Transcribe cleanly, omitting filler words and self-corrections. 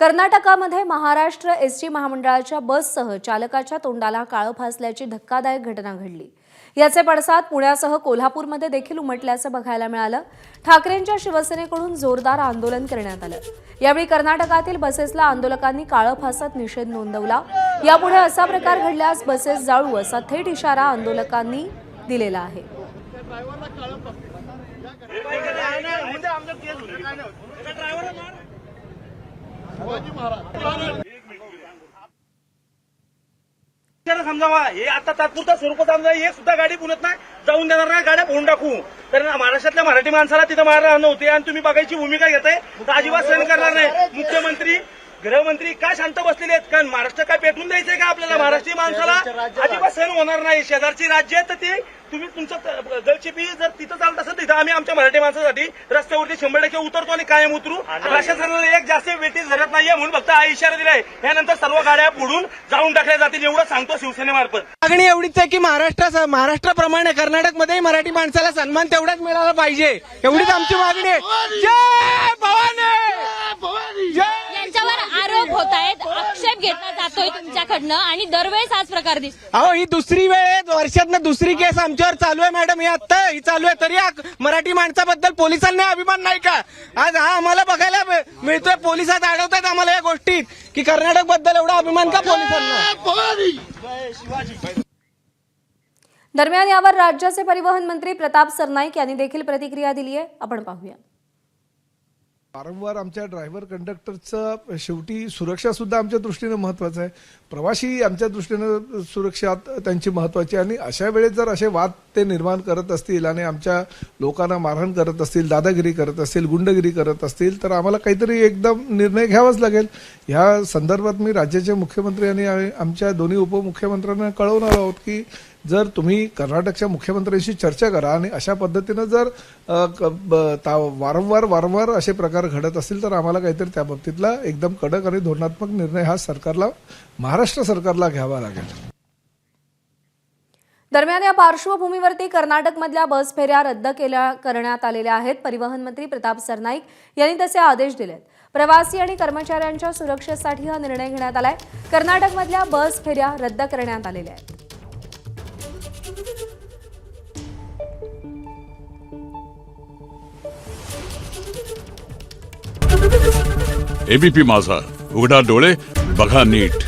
कर्नाटकामध्ये महाराष्ट्र एसटी महामंडळाच्या बससह चालकाच्या तोंडाला काळं फासल्याची धक्कादायक घटना घडली। याचे पडसाद पुण्यासह कोल्हापूरमध्ये देखील उमटल्याचं बघायला मिळालं। ठाकरेंच्या शिवसेनेकडून जोरदार आंदोलन करण्यात आलं। यावेळी कर्नाटकातील बसेसला आंदोलकांनी काळं फासत निषेध नोंदवला। यापुढे असा प्रकार घडल्यास बसेस जाळू असा थेट इशारा आंदोलकांनी दिलेला आहे। समजावा हे आता तात्पुरता स्वरूपात समजा हे सुद्धा गाडी पुण्यात नाही जाऊन देणार नाही, गाड्या फोडून टाकू। तर महाराष्ट्रातल्या मराठी माणसाला तिथं मारणार नव्हते आणि तुम्ही बघायची भूमिका घेताय तर अजिबात सहन करणार नाही। मुख्यमंत्री गृहमंत्री काय शांत बसलेले आहेत? कारण महाराष्ट्र काय पेटून द्यायचंय का आपल्याला? महाराष्ट्रीय माणसाला अजिबात सहन होणार नाही। शेजारची राज्य आहेत तर ते तुम्ही तुमचं गळचिपी जर तिथं चालत असेल तिथं आम्ही आमच्या मराठी माणसासाठी रस्त्यावरती 100% उतरतो आणि कायम उतरू। प्रशासनाने एक जास्त वेटीस धरत नाहीये म्हणून फक्त हा इशारा दिलाय। यानंतर सर्व गाड्या फोडून जाळून टाकल्या जातील एवढं सांगतो शिवसेनेमार्फत। मागणी एवढीच आहे की महाराष्ट्राप्रमाणे कर्नाटकमध्ये मराठी माणसाला सन्मान तेवढाच मिळाला पाहिजे, एवढीच आमची मागणी आहे। जय भवानी जय। यांच्यावर आरोप होत आहेत, आक्षेप घेतला जातोय तुमच्याकडनं आणि दरवेळेस हाच प्रकार दिसतो। अहो ही दुसरी वेळ आहे, वर्षातनं दुसरी केस आमच्यावर चालू आहे मॅडम। ही आता ही चालू आहे तरी मराठी माणसाबद्दल पोलिसांना अभिमान नाही का? आज हा आम्हाला बघायला मिळतोय, पोलिसात अडवतात आम्हाला या गोष्टीत की कर्नाटक बद्दल एवढा अभिमान का पोलिसांना? दरम्यान यावर राज्याचे परिवहन मंत्री प्रताप सरनाईक यांनी देखील प्रतिक्रिया दिली आहे। आपण पाहूया। वारंवार आमच्या ड्रायव्हर कंडक्टरचं शेवटी सुरक्षा सुद्धा आमच्या दृष्टीने महत्त्वाचं आहे। प्रवासी आमच्या दृष्टीने सुरक्षा त्यांची महत्त्वाची आणि अशा वेळेस जर असे वाद ते निर्माण करत असतील आणि आमच्या लोकांना मारहाण करत असतील, दादागिरी करत असतील, गुंडगिरी करत असतील तर आम्हाला काहीतरी एकदम निर्णय घ्यावाच लागेल। ह्या संदर्भात मी राज्याचे मुख्यमंत्री आणि आमच्या दोन्ही उपमुख्यमंत्र्यांना कळवणार आहोत की जर तुम्ही कर्नाटकच्या मुख्यमंत्र्यांशी चर्चा करा आणि अशा पद्धतीनं जर वारंवार असे प्रकार घडत असतील तर आम्हाला काहीतरी त्या बाबतीतला एकदम कडक आणि धोरणात्मक निर्णय हा सरकारला, महाराष्ट्र सरकारला घ्यावा लागेल। दरम्यान या पार्श्वभूमीवरती कर्नाटकमधल्या बस फेऱ्या रद्द करण्यात आलेल्या आहेत। परिवहन मंत्री प्रताप सरनाईक यांनी तसे आदेश दिलेत। प्रवासी आणि कर्मचाऱ्यांच्या सुरक्षेसाठी हा निर्णय घेण्यात आलाय। कर्नाटकमधल्या बस फेऱ्या रद्द करण्यात आलेल्या आहेत। एबीपी माझा, उघडा डोळे बघा नीट।